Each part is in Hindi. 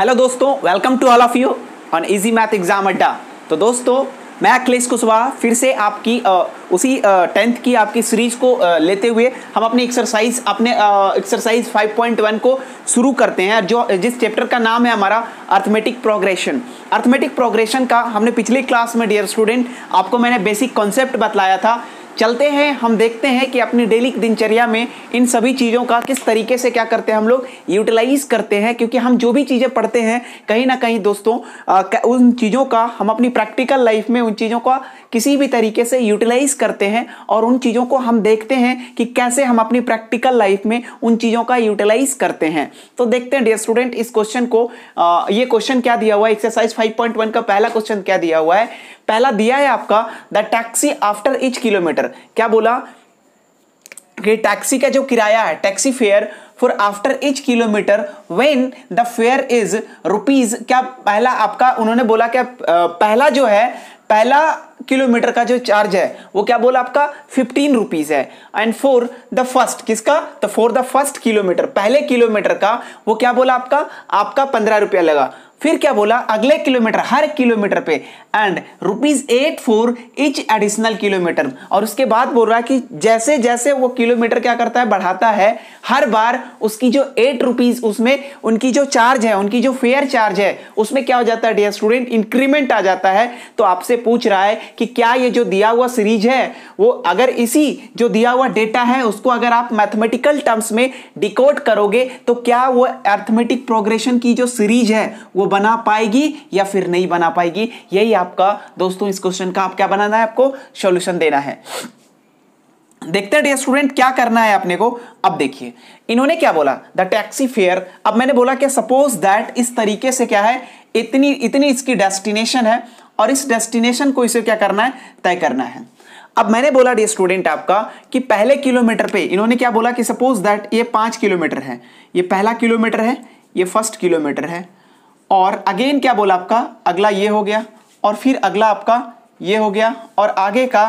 हेलो दोस्तों, welcome to all of you on easy math exam Adda. तो दोस्तों, मैं अखिलेश कुशवाहा फिर से आपकी उसी 10th की आपकी सीरीज को लेते हुए हम अपनी एक्सरसाइज 5.1 को शुरू करते हैं, जो जिस चैप्टर का नाम है हमारा अर्थमेटिक प्रोग्रेशन। अर्थमेटिक प्रोग्रेशन का हमने पिछली क्लास में डियर स्टूडेंट आपको मैंने बेसिक कॉन्सेप्ट बतलाया था। चलते हैं, हम देखते हैं कि अपनी डेली दिनचर्या में इन सभी चीज़ों का किस तरीके से क्या करते हैं हम लोग यूटिलाइज करते हैं, क्योंकि हम जो भी चीज़ें पढ़ते हैं कहीं ना कहीं दोस्तों उन चीज़ों का हम अपनी प्रैक्टिकल लाइफ में उन चीज़ों का किसी भी तरीके से यूटिलाइज करते हैं और उन चीज़ों को हम देखते हैं कि कैसे हम अपनी प्रैक्टिकल लाइफ में उन चीज़ों का यूटिलाइज करते हैं। तो देखते हैं डियर स्टूडेंट इस क्वेश्चन को, ये क्वेश्चन क्या दिया हुआ है, एक्सरसाइज 5.1 का पहला क्वेश्चन क्या दिया हुआ है। पहला दिया है आपका the taxi after each kilometre. क्या बोला कि टैक्सी का जो किराया है, taxi fare for after each kilometre when the fair is rupees. क्या पहला आपका उन्होंने बोला क्या पहला जो है पहला किलोमीटर का जो चार्ज है वो क्या बोला आपका 15 रुपीज है। एंड फॉर द फर्स्ट किसका, तो फॉर द फर्स्ट किलोमीटर पहले किलोमीटर का वो क्या बोला आपका 15 रुपया लगा। फिर क्या बोला अगले किलोमीटर हर किलोमीटर पे and ₹8 for each additional kilometre. और उसके बाद बोल रहा है कि जैसे जैसे वो किलोमीटर क्या करता है बढ़ाता है, हर बार उसकी जो ₹8 उसमें उनकी जो चार्ज है, उनकी जो फेयर चार्ज है उसमें क्या हो जाता है डियर स्टूडेंट, इंक्रीमेंट आ जाता है। तो आपसे पूछ रहा है कि क्या ये जो दिया हुआ सीरीज है वो अगर इसी जो दिया हुआ डेटा है उसको अगर आप मैथमेटिकल टर्म्स में डिकोड करोगे तो क्या वो अर्थमेटिक प्रोग्रेशन की जो सीरीज है वो बना पाएगी या फिर नहीं बना पाएगी। यही आपका दोस्तों इस क्वेश्चन का आप क्या बनाना है, आपको सॉल्यूशन देना है। देखते हैं डियर स्टूडेंट क्या करना है अपने को। अब देखिए इन्होंने क्या बोला द टैक्सी फेयर। अब मैंने बोला कि सपोज दैट इस तरीके से क्या है इतनी इसकी डेस्टिनेशन है और इस डेस्टिनेशन को इसे क्या करना है तय करना है। अब मैंने बोला डियर स्टूडेंट आपका कि पहले किलोमीटर पे इन्होंने क्या बोला कि सपोज दैट ये 5 किलोमीटर है, ये पहला किलोमीटर है, ये फर्स्ट किलोमीटर है और अगेन क्या बोला आपका अगला ये हो गया और फिर अगला आपका ये हो गया और आगे का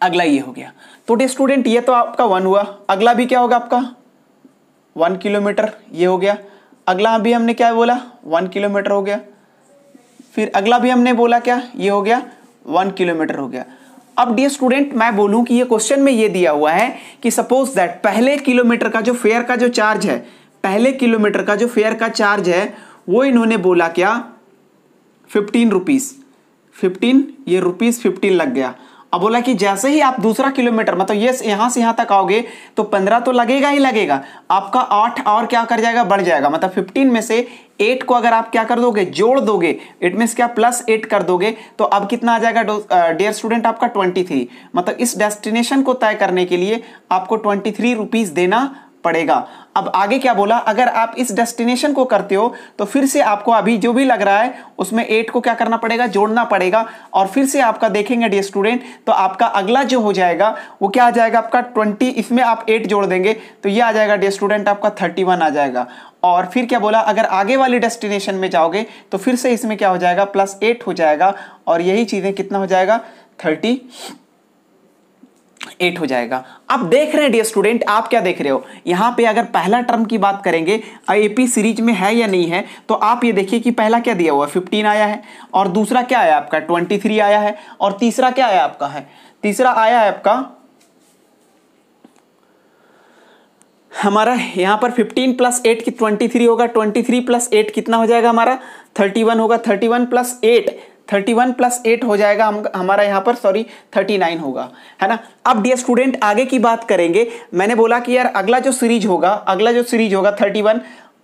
अगला ये हो गया। तो डियर स्टूडेंट ये तो आपका 1 हुआ, अगला भी क्या होगा आपका 1 किलोमीटर ये हो गया, अगला भी हमने क्या बोला 1 किलोमीटर हो गया, फिर अगला भी हमने बोला क्या ये हो गया 1 किलोमीटर हो गया। अब डियर स्टूडेंट मैं बोलूं कि ये क्वेश्चन में ये दिया हुआ है कि सपोज दैट पहले किलोमीटर का जो फेयर का जो चार्ज है, पहले किलोमीटर का जो फेयर का चार्ज है वो इन्होंने बोला क्या 15 रुपीज, 15 ये ₹15 लग गया। अब बोला कि जैसे ही आप दूसरा किलोमीटर मतलब ये यहां से यहां तक आओगे तो 15 तो लगेगा ही लगेगा, आपका 8 और क्या कर जाएगा बढ़ जाएगा। मतलब 15 में से 8 को अगर आप क्या कर दोगे जोड़ दोगे, इट मींस क्या +8 कर दोगे तो अब कितना आ जाएगा डियर स्टूडेंट आपका 23। मतलब इस डेस्टिनेशन को तय करने के लिए आपको 23 रुपीज देना पड़ेगा। अब आगे क्या बोला अगर आप इस डेस्टिनेशन को करते हो तो फिर से आपको अभी जो भी लग रहा है उसमें 8 को क्या करना पड़ेगा जोड़ना पड़ेगा और फिर से आपका देखेंगे डियर स्टूडेंट तो आपका अगला जो हो जाएगा वो क्या आ जाएगा आपका 20, इसमें आप 8 जोड़ देंगे तो ये आ जाएगा डियर स्टूडेंट आपका 31 आ जाएगा। और फिर क्या बोला अगर आगे वाली डेस्टिनेशन में जाओगे तो फिर से इसमें क्या हो जाएगा +8 हो जाएगा और यही चीजें कितना हो जाएगा 38 हो जाएगा। अब देख रहे हैं डियर स्टूडेंट आप क्या देख रहे हो यहां पे अगर पहला टर्म की बात करेंगे एपी सीरीज में है या नहीं है तो आप ये देखिए कि पहला क्या दिया हुआ है 15 आया है और दूसरा क्या आया आपका 23 आया है और तीसरा क्या आया आपका है, तीसरा आया है आपका हमारा यहां पर 15 + 8 की 23 होगा, 23 + 8 कितना हो जाएगा हमारा 31 होगा, 31 + 8 हो जाएगा हमारा यहाँ पर 39 होगा, है ना। अब डियर स्टूडेंट आगे की बात करेंगे। मैंने बोला कि यार अगला जो सीरीज होगा 31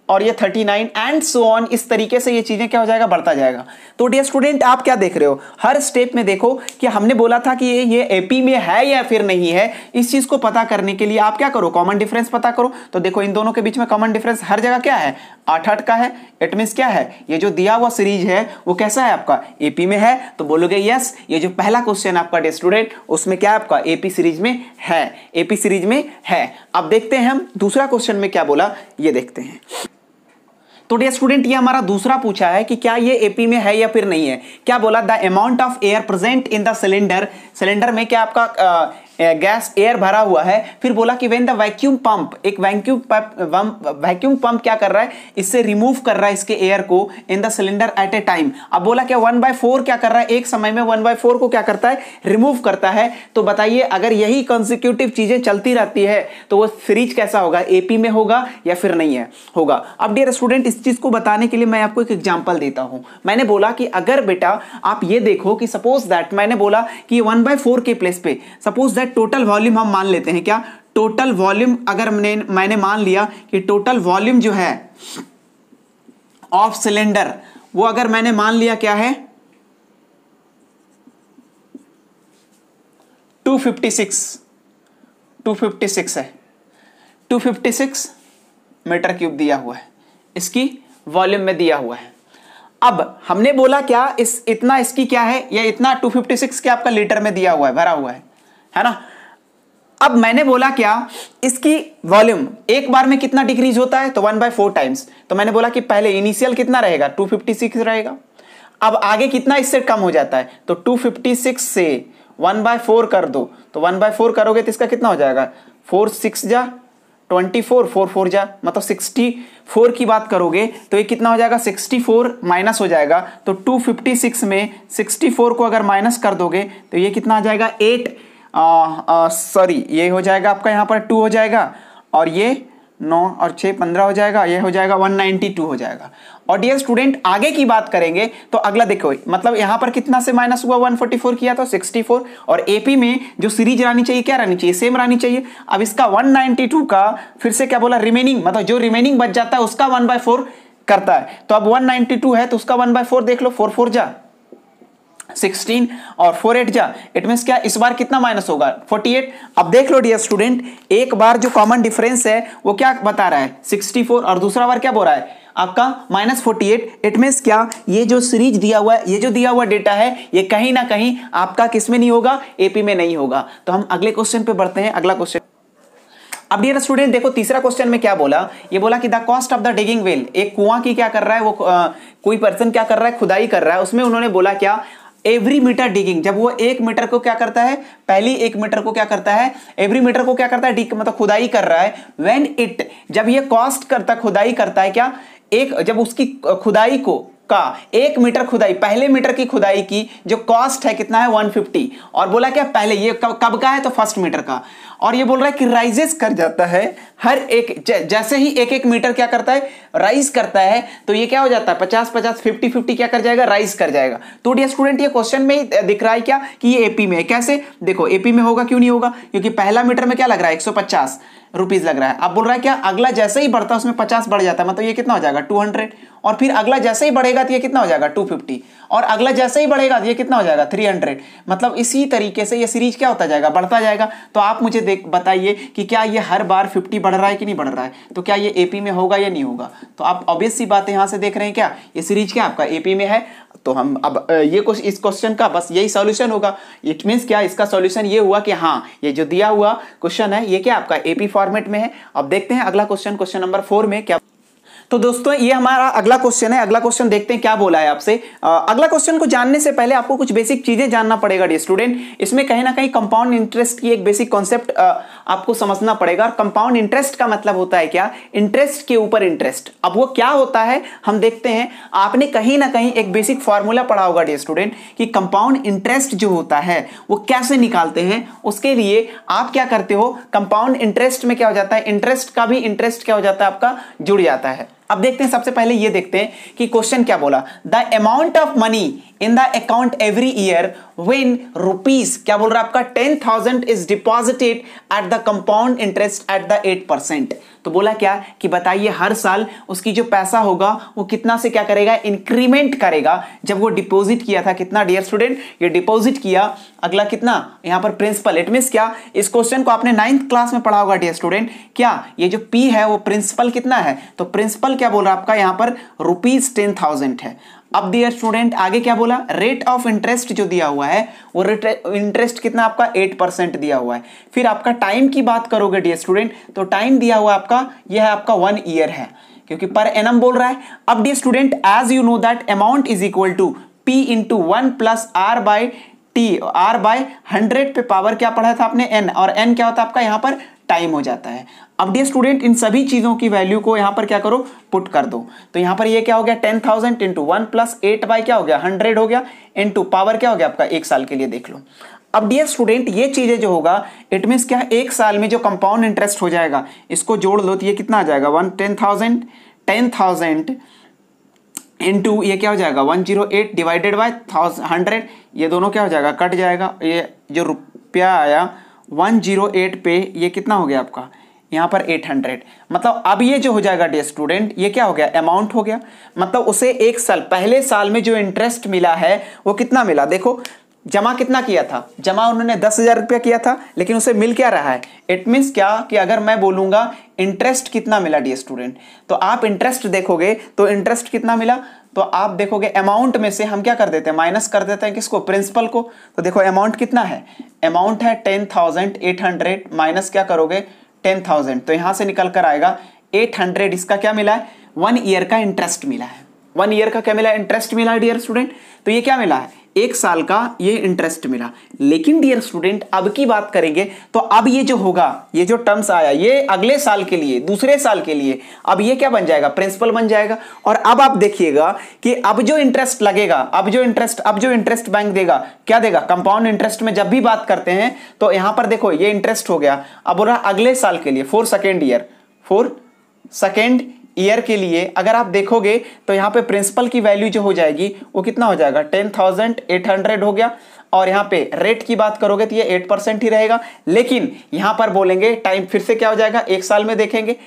और ये 39 एंड सो ऑन, इस तरीके से ये चीजें क्या हो जाएगा बढ़ता जाएगा। तो डियर स्टूडेंट आप क्या देख रहे हो हर स्टेप में देखो कि हमने बोला था कि ये एपी में है या फिर नहीं है। इस चीज को पता करने के लिए आप क्या करो कॉमन डिफरेंस पता करो। तो देखो इन दोनों के बीच में कॉमन डिफरेंस हर जगह क्या है 8-8 का है। इट मींस क्या है ये जो दिया हुआ सीरीज है वो कैसा है आपका एपी में है। तो बोलोगे यस ये जो पहला क्वेश्चन आपका डियर स्टूडेंट उसमें क्या है आपका एपी सीरीज में है, एपी सीरीज में है। अब देखते हैं हम दूसरा क्वेश्चन में क्या बोला ये देखते हैं। तो डियर स्टूडेंट ये हमारा दूसरा पूछा है कि क्या ये एपी में है या फिर नहीं है। क्या बोला the amount of air present in the cylinder, cylinder में क्या आपका गैस एयर भरा हुआ है, फिर बोला कि व्हेन द वैक्यूम पंप, एक वैक्यूम पंप क्या कर रहा है, इससे रिमूव कर रहा है इसके एयर को in the cylinder eight A time. अब बोला क्या 1/4 क्या कर रहा है, एक समय में 1/4 को क्या करता है, रिमूव करता है। तो बताइए अगर यही कंसेक्यूटिव चीजें चलती रहती है तो वो सीरीज कैसा होगा, एपी में होगा या फिर नहीं है, होगा। अब डियर स्टूडेंट, इस चीज को बताने के लिए मैं आपको एक एग्जांपल देता हूं। मैंने बोला कि अगर बेटा आप ये देखो कि सपोज दैट, मैंने बोला कि 1/4 के प्लेस पे सपोज दैट टोटल वॉल्यूम हम मान लेते हैं, क्या टोटल वॉल्यूम, अगर मैंने मान लिया कि टोटल वॉल्यूम जो है ऑफ सिलेंडर, वो अगर मैंने मान लिया क्या है 256 है, 256 मीटर क्यूब दिया हुआ है, इसकी वॉल्यूम में दिया हुआ है। अब हमने बोला क्या इतना इसकी क्या है, या इतना 256 के आपका लीटर में दिया हुआ है, भरा हुआ है ना। अब मैंने बोला क्या इसकी वॉल्यूम एक बार में कितना डिक्रीज होता है, तो 1/4 टाइम्स। तो मैंने बोला कि पहले इनिशियल कितना रहेगा 256 रहेगा, अब आगे कितना इससे कम हो जाता है, तो 256 से 1/4 कर दो, तो 1/4 करोगे तो इसका कितना हो जाएगा, 4 6 जा 24, 4 4 जा, मतलब 64 की बात करोगे तो ये कितना हो जाएगा, 64 माइनस हो जाएगा। तो 256 में 64 को अगर माइनस कर दोगे तो ये कितना आ जाएगा 8, सॉरी ये हो जाएगा आपका यहाँ पर 2 हो जाएगा, और ये 9 और 6 15 हो जाएगा, ये हो जाएगा 192 हो जाएगा। और डियर स्टूडेंट आगे की बात करेंगे तो अगला देखो, मतलब यहां पर कितना से माइनस हुआ, 144 किया तो 64, और एपी में जो सीरीज रहनी चाहिए क्या रहनी चाहिए, सेम रहनी चाहिए। अब इसका 192 का फिर से क्या बोला, रिमेनिंग, मतलब जो रिमेनिंग बच जाता है उसका 1/4 करता है। तो अब 192 है तो उसका 1/4 देख लो, 4 4 जा 16 और 4 8 जा, इट मींस क्या इस बार कितना माइनस होगा 48। अब देख लो डियर स्टूडेंट, एक बार जो कॉमन डिफरेंस है वो क्या बता रहा है 64, और दूसरा बार क्या बोल रहा है आपका -48। इट मींस क्या, ये जो सीरीज दिया हुआ है, ये जो दिया हुआ डेटा है, ये कहीं ना कहीं आपका किस में नहीं होगा, एपी में नहीं होगा। तो हम अगले क्वेश्चन पे बढ़ते हैं। अगला क्वेश्चन, अब डियर स्टूडेंट देखो तीसरा क्वेश्चन में क्या बोला, ये बोला कि the cost of the digging well, एक कुआं की क्या कर रहा है वो कोई पर्सन क्या कर रहा है, खुदाई कर रहा है। उसमें उन्होंने बोला क्या, एवरी मीटर डिगिंग, जब वो 1 मीटर को क्या करता है, पहली 1 मीटर को क्या करता है, एवरी मीटर को क्या करता है, मतलब खुदाई कर रहा है। व्हेन इट, जब ये कॉस्ट करता, खुदाई करता है क्या, एक जब उसकी खुदाई को का 1 मीटर खुदाई, पहले मीटर की खुदाई की जो कॉस्ट है कितना है 150, और बोला क्या पहले ये कब का है, तो फर्स्ट मीटर का। और ये बोल रहा है कि राइजेस कर जाता है हर एक, जैसे ही 1 मीटर क्या करता है, राइज करता है, तो ये क्या हो जाता है 50 50 50 50 क्या कर जाएगा, राइज कर जाएगा। तो डियर स्टूडेंट ये क्वेश्चन में ही दिख रहा है क्या कि ये एपी में है। कैसे देखो, एपी में होगा, क्यों नहीं होगा, क्योंकि पहला मीटर में क्या लग रहा है 150 रुपीज लग रहा है। अब बोल रहा है क्या, अगला जैसे ही बढ़ता है उसमें 50 बढ़ जाता है, मतलब ये कितना हो जाएगा 200, और फिर अगला जैसे ही बढ़ेगा तो ये कितना हो जाएगा 250, और अगला जैसे ही बढ़ेगा तो ये कितना हो जाएगा 300। मतलब इसी तरीके से ये सीरीज क्या होता जाएगा, बढ़ता जाएगा। तो आप मुझे बताइए कि क्या ये हर बार 50 बढ़ रहा है कि नहीं बढ़ रहा है, तो क्या ये एपी में होगा या नहीं होगा। तो आप ऑब्वियस सी बात यहां से देख रहे हैं क्या, ये सीरीज क्या आपका एपी में है। तो हम अब ये कुछ इस क्वेश्चन का बस यही सॉल्यूशन होगा। इट मींस क्या, इसका सॉल्यूशन ये हुआ कि हाँ ये जो दिया हुआ क्वेश्चन है ये क्या आपका एपी फॉर्मेट में है। अब देखते हैं अगला क्वेश्चन, क्वेश्चन नंबर 4 में क्या। तो दोस्तों ये हमारा अगला क्वेश्चन है। अगला क्वेश्चन देखते हैं क्या बोला है आपसे। अगला क्वेश्चन को जानने से पहले आपको कुछ बेसिक चीजें जानना पड़ेगा डियर स्टूडेंट। इसमें कहीं ना कहीं कंपाउंड इंटरेस्ट की एक बेसिक कॉन्सेप्ट आपको समझना पड़ेगा। और कंपाउंड इंटरेस्ट का मतलब होता है क्या, इंटरेस्ट के ऊपर इंटरेस्ट। अब वो क्या होता है हम देखते हैं। आपने कहीं ना कहीं एक बेसिक फॉर्मूला पढ़ा होगा डियर स्टूडेंट कि कंपाउंड इंटरेस्ट जो होता है वो कैसे निकालते हैं। उसके लिए आप क्या करते हो, कंपाउंड इंटरेस्ट में क्या हो जाता है, इंटरेस्ट का भी इंटरेस्ट क्या हो जाता है आपका जुड़ जाता है। अब देखते हैं, सबसे पहले ये देखते हैं कि क्वेश्चन क्या बोला। The amount of money in the account every year when rupees क्या बोल रहा है आपका 10,000 is deposited at the compound interest at the 8%। तो बोला क्या कि बताइए हर साल उसकी जो पैसा होगा वो कितना से क्या करेगा, इंक्रीमेंट करेगा। जब वो डिपॉजिट किया था कितना डियर स्टूडेंट, ये डिपॉजिट किया, अगला कितना यहाँ पर प्रिंसिपल। इट मींस क्या, इस क्वेश्चन को आपने 9th क्लास में पढ़ा होगा डियर स्टूडेंट। क्या ये जो P है वो प्रिंसिपल कितना है, तो प्रिंसिपल क्या बोल रहा है आपका यहाँ पर ₹10,000 है। अब डियर स्टूडेंट आगे क्या बोला, रेट ऑफ इंटरेस्ट जो दिया हुआ है वो इंटरेस्ट कितना आपका 8% दिया हुआ है। फिर आपका टाइम की बात करोगे डियर स्टूडेंट, तो टाइम दिया हुआ आपका यह है आपका 1 ईयर है, क्योंकि पर एनम बोल रहा है। अब dear student as you know that amount is equal to P into 1 plus R by T T, R by 100 पे पावर क्या पढ़ा था आपने एन, और एन क्या होता है आपका यहाँ पर टाइम हो जाता है। अब डियर स्टूडेंट इन सभी चीजों की वैल्यू को यहाँ पर क्या करो पुट कर दो। तो यहाँ पर ये क्या हो गया 10,000 इंटू 1 प्लस 8 बाय क्या हो गया 100 हो गया इंटू पावर क्या हो गया आपका 1 साल के लिए देख लो। अब डियर स्टूडेंट ये चीजें जो होगा इट मीन्स क्या 1 साल में जो कंपाउंड इंटरेस्ट हो जाएगा इसको जोड़ लो तो ये कितना आ जाएगा 10,000 इंटू ये क्या हो जाएगा 108 डिवाइडेड बाय 100, ये दोनों क्या हो जाएगा कट जाएगा, ये जो रुपया आया 108 पे ये कितना हो गया आपका यहाँ पर 800। मतलब अब ये जो हो जाएगा डियर स्टूडेंट ये क्या हो गया अमाउंट हो गया, मतलब उसे 1 साल पहले साल में जो इंटरेस्ट मिला है वो कितना मिला, देखो जमा कितना किया था, जमा उन्होंने 10,000 रुपया किया था लेकिन उसे मिल क्या रहा है, इट मीन्स क्या कि अगर मैं बोलूंगा इंटरेस्ट कितना मिला डियर स्टूडेंट, तो आप इंटरेस्ट देखोगे तो इंटरेस्ट कितना मिला, तो आप देखोगे अमाउंट में से हम क्या कर देते हैं माइनस कर देते हैं किसको प्रिंसिपल को। तो देखो अमाउंट कितना है, अमाउंट है 10,800 माइनस क्या करोगे 10,000, तो यहां से निकल कर आएगा 800, इसका क्या मिला है 1 ईयर का इंटरेस्ट मिला है, 1 ईयर का क्या मिला इंटरेस्ट मिला है डियर स्टूडेंट। तो ये क्या मिला है 1 साल का ये इंटरेस्ट मिला। लेकिन डियर स्टूडेंट अब की बात करेंगे तो अब ये जो होगा ये जो टर्म्स आया ये अगले साल के लिए दूसरे साल के लिए अब ये क्या बन जाएगा प्रिंसिपल बन जाएगा। और अब आप देखिएगा कि अब जो इंटरेस्ट लगेगा अब जो इंटरेस्ट बैंक देगा क्या देगा कंपाउंड इंटरेस्ट में जब भी बात करते हैं तो यहां पर देखो ये इंटरेस्ट हो गया, अब बोल रहा अगले साल के लिए फॉर सेकेंड ईयर के लिए अगर आप देखोगे तो यहां पे प्रिंसिपल की वैल्यू जो हो जाएगी वो कितना हो जाएगा 10,800 हो गया, और यहां पे रेट की बात करोगे तो ये 8% ही रहेगा। लेकिन यहां पर बोलेंगे टाइम फिर से क्या हो जाएगा 1 साल में देखेंगे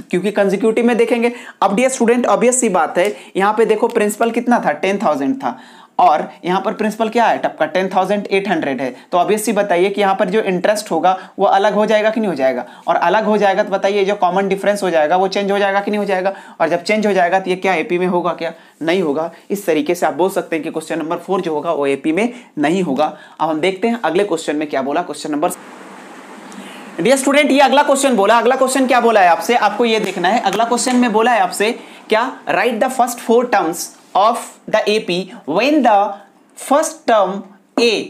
क्योंकि कंसेक्यूटिव में देखेंगे। अब डियर स्टूडेंट ऑब्वियस सी बात है यहां पे देखो प्रिंसिपल कितना था 10,000 था और यहां पर प्रिंसिपल क्या है टपका 10,800 है, तो ऑब्वियस सी बताइए कि यहां पर जो इंटरेस्ट होगा वो अलग हो जाएगा कि नहीं हो जाएगा, और अलग हो जाएगा तो बताइए जो कॉमन डिफरेंस हो जाएगा वो चेंज हो जाएगा कि नहीं हो जाएगा, और जब चेंज हो जाएगा तो ये क्या एपी में होगा क्या नहीं होगा। इस तरीके से आप बोल सकते हैं कि क्वेश्चन नंबर 4 जो होगा वो एपी में नहीं होगा। अब हम देखते हैं अगले क्वेश्चन में क्या बोला। क्वेश्चन नंबर डियर स्टूडेंट ये अगला क्वेश्चन बोला, अगला क्वेश्चन क्या बोला है आपसे, आपको ये देखना है। अगला क्वेश्चन में बोला है आपसे क्या right the first 4 terms of the AP when the first term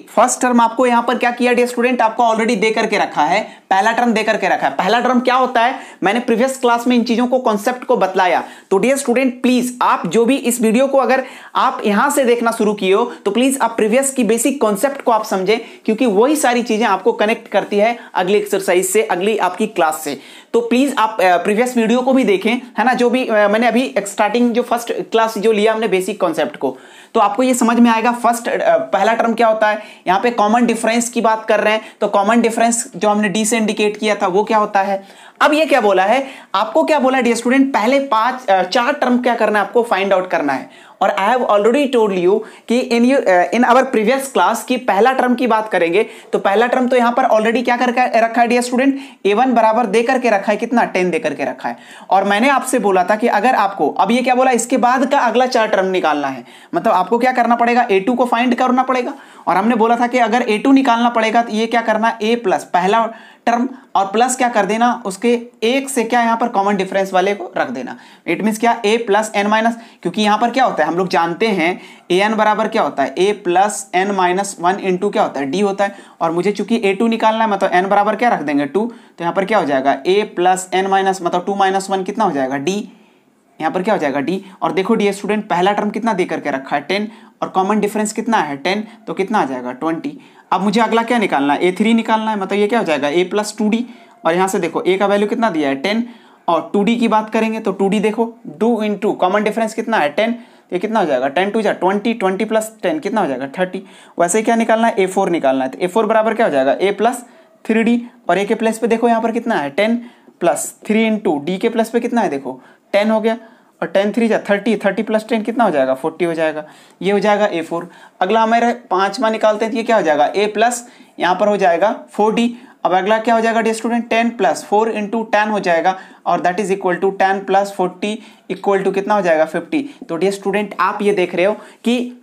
first term आपको यहां पर क्या किया डियर स्टूडेंट आपको ऑलरेडी दे करके रखा है, पहला टर्म दे करके रखा है। पहला टर्म क्या होता है मैंने प्रीवियस क्लास में इन चीजों को कॉन्सेप्ट को बतलाया। तो डियर स्टूडेंट प्लीज आप जो भी इस वीडियो को अगर आप यहां से देखना शुरू किए हो तो प्लीज आप प्रीवियस की बेसिक कॉन्सेप्ट को आप समझे, क्योंकि वही सारी चीजें आपको कनेक्ट करती है अगली एक्सरसाइज से अगली आपकी क्लास से। तो प्लीज आप प्रीवियस वीडियो को भी देखें है ना, जो भी मैंने अभी स्टार्टिंग जो फर्स्ट क्लास जो लिया हमने बेसिक कॉन्सेप्ट को, तो आपको ये समझ में आएगा। फर्स्ट पहला टर्म क्या होता है, यहां पे कॉमन डिफरेंस की बात कर रहे हैं तो कॉमन डिफरेंस जो हमने डी से इंडिकेट किया था वो क्या होता है। अब ये क्या बोला है आपको, क्या बोला डियर स्टूडेंट पहले 4 टर्म क्या करना है आपको फाइंड आउट करना है। और I have already told you कि इन आवर प्रीवियस क्लास की पहला टर्म की बात करेंगे तो पहला टर्म तो यहां पर ऑलरेडी क्या करके रखा है डियर स्टूडेंट a1 बराबर दे करके रखा है कितना 10 दे करके रखा है। और मैंने आपसे बोला था कि अगर आपको अब ये क्या बोला इसके बाद का अगला 4 टर्म निकालना है, मतलब आपको क्या करना पड़ेगा a2 को फाइंड करना पड़ेगा। और हमने बोला था कि अगर a2 निकालना पड़ेगा तो ये क्या करना a प्लस पहला टर्म और प्लस क्या कर देना उसके एक से क्या यहां पर कॉमन डिफरेंस वाले को रख देना। इट मींस क्या a प्लस एन माइनस, क्योंकि यहां पर क्या होता है हम लोग जानते हैं an बराबर क्या होता है a plus n minus 1 into क्या होता है d होता है। और मुझे चूंकि a2 निकालना है मतलब n बराबर क्या रख देंगे 2, तो यहां पर क्या हो जाएगा a प्लस एन माइनस मतलब 2 माइनस 1 कितना हो जाएगा d, यहां पर क्या हो जाएगा d। और देखो डियर स्टूडेंट पहला टर्म कितना दे करके रखा है 10 और कॉमन डिफरेंस कितना है 10, तो कितना आ जाएगा 20। अब मुझे अगला क्या निकालना है a3 निकालना है, मतलब ये क्या हो जाएगा a प्लस 2d। और यहां से देखो a का वैल्यू कितना दिया है 10 और 2d की बात करेंगे तो 2d देखो 2 इंटू कॉमन डिफरेंस कितना है 10, ये कितना हो जाएगा 10 टू जा 20, 20 प्लस 10 कितना हो जाएगा 30। वैसे ही क्या निकालना है a4 निकालना है, तो a4 बराबर क्या हो जाएगा a प्लस 3d और a के प्लस पे देखो यहाँ पर कितना है 10 प्लस 3 इंटू d के प्लस पे कितना है देखो 10 हो गया और 10 3 जा 30, 30 प्लस 10 कितना हो जाएगा 40 हो जाएगा, ये हो जाएगा a4। अगला हमारे 5वां निकालते हैं तो ये क्या हो जाएगा a प्लस यहाँ पर हो जाएगा 4d। अब अगला क्या हो जाएगा डियर स्टूडेंट 10 प्लस 4 इंटू 10 हो जाएगा और that is equal to 10 plus 40 equal to कितना हो जाएगा 50। तो डियर स्टूडेंट आप ये देख रहे हो कि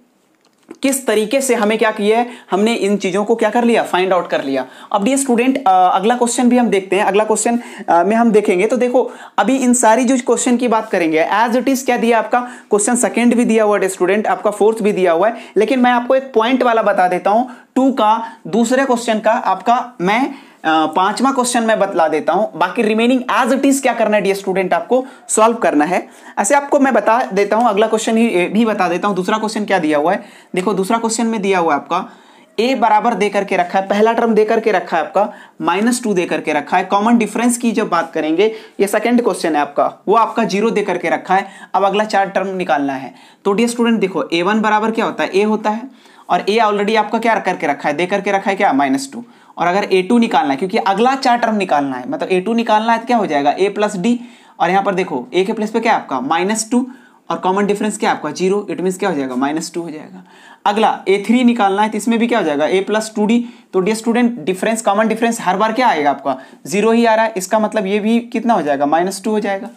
किस तरीके से हमें क्या किया है, हमने इन चीजों को क्या कर लिया फाइंड आउट कर लिया। अब डियर स्टूडेंट अगला क्वेश्चन भी हम देखते हैं। अगला क्वेश्चन में हम देखेंगे तो देखो अभी इन सारी जो क्वेश्चन की बात करेंगे एज इट इज क्या दिया आपका क्वेश्चन सेकंड भी दिया हुआ है स्टूडेंट, आपका फोर्थ भी दिया हुआ है, लेकिन मैं आपको एक पॉइंट वाला बता देता हूं 2 का दूसरे क्वेश्चन का आपका मैं 5वां क्वेश्चन मैं बतला देता हूं, बाकी रिमेनिंग एज इट इज क्या करना है डियर स्टूडेंट, आपको सॉल्व करना है। ऐसे आपको मैं बता देता हूं, अगला क्वेश्चन ही भी बता देता हूं। दूसरा क्वेश्चन क्या दिया हुआ है, देखो दूसरा क्वेश्चन में दिया हुआ है आपका a बराबर दे करके रखा है, पहला टर्म दे करके रखा है आपका -2 दे करके रखा है। कॉमन डिफरेंस की जब बात करेंगे, ये सेकंड क्वेश्चन है आपका, वो आपका 0 दे करके रखा है। अब अगला 4 टर्म निकालना है। तो डियर स्टूडेंट देखो a1 बराबर क्या होता है, a होता है, और a ऑलरेडी आपका क्या करके रखा है, दे करके रखा है क्या, -2। और अगर a2 निकालना है, क्योंकि अगला 4 टर्म निकालना है, मतलब a2 निकालना है तो क्या हो जाएगा a प्लस डी, और यहाँ पर देखो a के प्लेस पे क्या है आपका -2, और कॉमन डिफरेंस क्या है आपका 0, इट मीन्स क्या हो जाएगा -2 हो जाएगा। अगला a3 निकालना है तो इसमें भी क्या हो जाएगा a प्लस 2d। तो dear student difference, common difference हर बार क्या आएगा आपका 0 ही आ रहा है, इसका मतलब ये भी कितना हो जाएगा -2 हो जाएगा।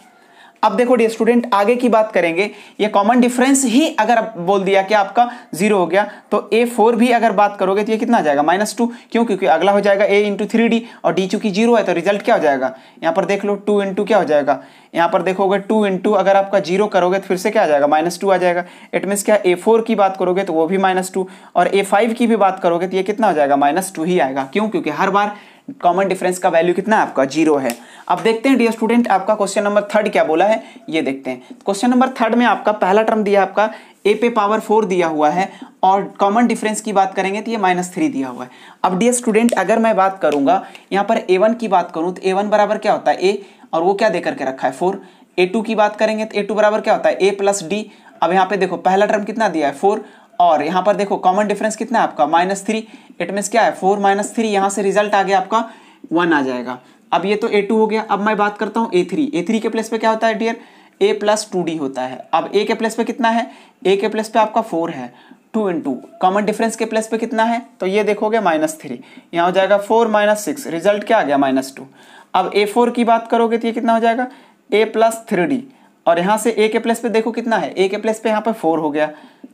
अब देखो डियर स्टूडेंट आगे की बात करेंगे, ये कॉमन डिफरेंस ही अगर आप बोल दिया कि आपका 0 हो गया, तो a4 भी अगर बात करोगे तो ये कितना आ जाएगा -2, क्यों, क्योंकि अगला हो जाएगा a इंटू 3d, और d चूंकि 0 है तो रिजल्ट क्या हो जाएगा, यहाँ पर देख लो 2 इंटू क्या हो जाएगा, यहाँ पर देखोगे 2 इंटू अगर आपका 0 करोगे तो फिर से क्या आ जाएगा -2 आ जाएगा। इट मीन्स क्या, a4 की बात करोगे तो वो भी -2, और a5 की भी बात करोगे तो ये कितना हो जाएगा -2 ही आएगा, क्यों, क्योंकि हर बार कॉमन डिफरेंस का वैल्यू कितना है आपका 0 है। अब देखते हैं डियर स्टूडेंट आपका क्वेश्चन नंबर 3 क्या बोला है, ये देखते हैं। क्वेश्चन नंबर 3 में आपका पहला टर्म दिया आपका a पे पावर 4 दिया हुआ है, और कॉमन डिफरेंस की बात करेंगे तो ये -3 दिया हुआ है। अब डियर स्टूडेंट अगर मैं बात करूंगा यहाँ पर a1 की बात करूं तो a1 बराबर क्या होता है a, और वो क्या दे करके रखा है 4। a2 की बात करेंगे तो a2 बराबर क्या होता है a प्लस डी। अब यहाँ पे देखो पहला टर्म कितना दिया है 4, और यहाँ पर देखो कॉमन डिफरेंस कितना है आपका -3, इट मीन्स क्या है 4 - 3, यहाँ से रिजल्ट आ गया आपका 1 आ जाएगा। अब ये तो a2 हो गया। अब मैं बात करता हूँ a3 के प्लेस पे क्या होता है डियर, a प्लस 2d होता है। अब a के प्लेस पे कितना है, a के प्लेस पे आपका 4 है, 2 इंटू कॉमन डिफरेंस के प्लेस पे कितना है, तो ये देखोगे -3, यहाँ हो जाएगा 4 - 6, रिजल्ट क्या आ गया -2। अब a4 की बात करोगे तो ये कितना हो जाएगा a प्लस 3d, और यहाँ से a के प्लेस पे देखो कितना है, a के प्लेस पे यहाँ पे 4 हो गया,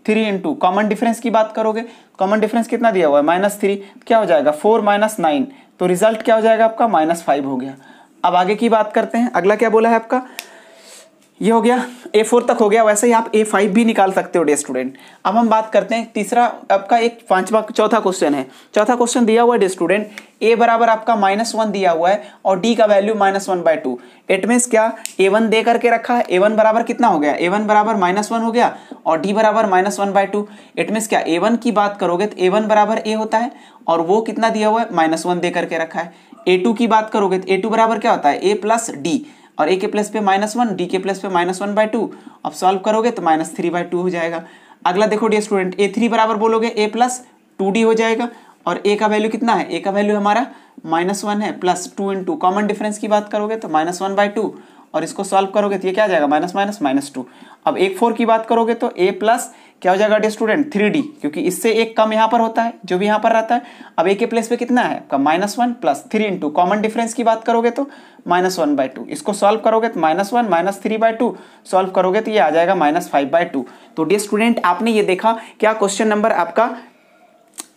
3 इंटू कॉमन डिफरेंस की बात करोगे, कॉमन डिफरेंस कितना दिया हुआ है -3, क्या हो जाएगा 4 - 9, तो रिजल्ट क्या हो जाएगा आपका -5 हो गया। अब आगे की बात करते हैं, अगला क्या बोला है आपका, ये हो गया a4 तक हो गया। वैसे ही आप a5 भी निकाल सकते हो डियर स्टूडेंट। अब हम बात करते हैं तीसरा आपका एक चौथा क्वेश्चन है। चौथा क्वेश्चन दिया हुआ है डियर स्टूडेंट, a बराबर आपका -1 दिया हुआ है, और d का वैल्यू -1/2। इट मीन्स क्या, a1 दे करके रखा है, a1 बराबर कितना हो गया, a1 बराबर -1 हो गया, और d बराबर -1/2। इट मीन्स क्या, a1 की बात करोगे तो a1 बराबर a होता है, और वो कितना दिया हुआ है -1 दे करके रखा है। a2 की बात करोगे तो a2 बराबर क्या होता है a प्लस d, और a के प्लस पे -1, d के प्लस पे -1/2। अब सॉल्व करोगे तो -3/2 हो जाएगा। अगला देखो डियर स्टूडेंट, a3 बराबर बोलोगे a प्लस 2d हो जाएगा, और a का वैल्यू कितना है, a का वैल्यू हमारा -1 है, प्लस 2 इंटू कॉमन डिफरेंस की बात करोगे तो -1/2, और इसको सॉल्व करोगे तो ये क्या आ जाएगा -2। अब 4 की बात करोगे तो a प्लस क्या हो जाएगा डियर स्टूडेंट 3d, क्योंकि इससे एक कम यहाँ पर होता है जो भी यहाँ पर रहता है। अब a के प्लेस पे कितना है आपका -1 प्लस 3 इंटू कॉमन डिफरेंस की बात करोगे तो -1/2, इसको सॉल्व करोगे तो -1 - 3/2, सॉल्व करोगे तो ये आ जाएगा -5/2। तो डियर स्टूडेंट आपने ये देखा क्या, क्वेश्चन नंबर आपका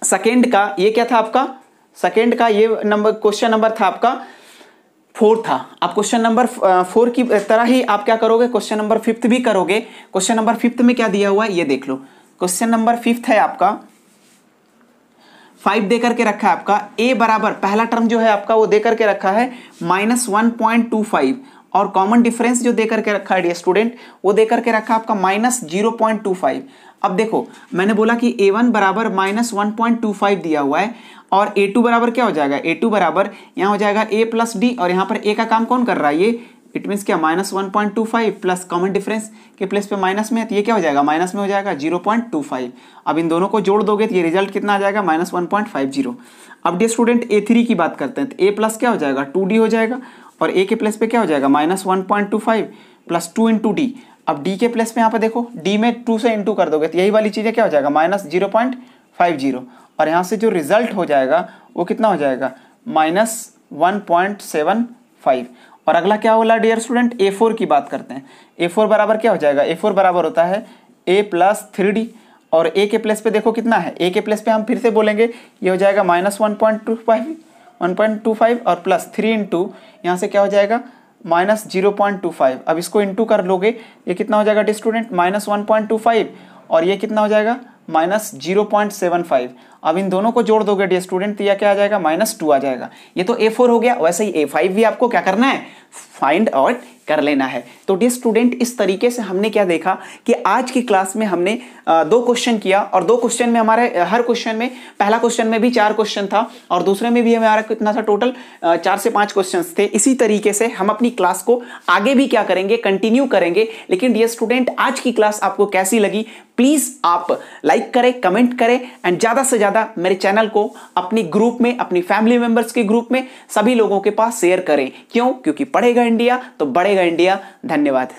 सेकेंड का ये क्या था आपका, सेकेंड का ये नंबर क्वेश्चन नंबर था आपका 4 था। अब क्वेश्चन नंबर 4 की तरह ही आप क्या करोगे, क्वेश्चन नंबर 5 भी करोगे। क्वेश्चन नंबर 5 में क्या दिया हुआ है ये देख लो। क्वेश्चन नंबर 5 है आपका 5 दे करके रखा है आपका a बराबर, पहला टर्म जो है आपका वो दे करके रखा है -1.25, और कॉमन डिफरेंस जो दे करके रखा है डियर स्टूडेंट वो दे करके रखा है आपका -0.25। अब देखो मैंने बोला कि a1 बराबर -1.25 दिया हुआ है, और a2 बराबर क्या हो जाएगा, a2 बराबर यहाँ हो जाएगा a प्लस डी, और यहाँ पर a का काम कौन कर रहा है ये, इट मीन्स क्या -1.25 प्लस कॉमन डिफरेंस के प्लेस पे माइनस में, तो ये क्या हो जाएगा माइनस में हो जाएगा 0.25। अब इन दोनों को जोड़ दोगे तो ये रिजल्ट कितना आ जाएगा -1.50। अब डियर स्टूडेंट a3 की बात करते हैं तो a प्लस क्या हो जाएगा 2d हो जाएगा, और a के प्लेस पे क्या हो जाएगा -1.25 प्लस 2 इंटू डी। अब d के प्लेस पे यहाँ पे देखो d में 2 से इंटू कर दोगे तो यही वाली चीज़ें क्या हो जाएगा -0.50, और यहाँ से जो रिजल्ट हो जाएगा वो कितना हो जाएगा -1.75। और अगला क्या बोला डियर स्टूडेंट, a4 की बात करते हैं। a4 बराबर क्या हो जाएगा, a4 बराबर होता है a प्लस 3d, और a के प्लेस पे देखो कितना है, a के प्लेस पे हम फिर से बोलेंगे ये हो जाएगा -1.25 और प्लस 3 इंटू यहाँ से क्या हो जाएगा -0.25। अब इसको इंटू कर लोगे ये कितना हो जाएगा डियर स्टूडेंट -1.25, और ये कितना हो जाएगा -0.75। अब इन दोनों को जोड़ दोगे डियर स्टूडेंट तो यह क्या आ जाएगा, -2 आ जाएगा। ये तो A4 हो गया, वैसे ही A5 भी आपको क्या करना है, फाइंड आउट कर लेना है। तो डियर स्टूडेंट इस तरीके से हमने क्या देखा कि आज की क्लास में हमने 2 क्वेश्चन किया और 2 क्वेश्चन में हमारे हर क्वेश्चन में, पहला क्वेश्चन में भी 4 क्वेश्चन था और दूसरे में भी हमारा कितना था, टोटल 4 से 5 क्वेश्चन थे। इसी तरीके से हम अपनी क्लास को आगे भी क्या करेंगे, कंटिन्यू करेंगे। लेकिन डियर स्टूडेंट आज की क्लास आपको कैसी लगी प्लीज आप लाइक करें, कमेंट करें एंड ज्यादा से ज्यादा मेरे चैनल को अपनी ग्रुप में, अपनी फैमिली मेंबर्स के ग्रुप में सभी लोगों के पास शेयर करें। क्यों? क्योंकि पढ़ेगा इंडिया तो बढ़ेगा इंडिया। धन्यवाद।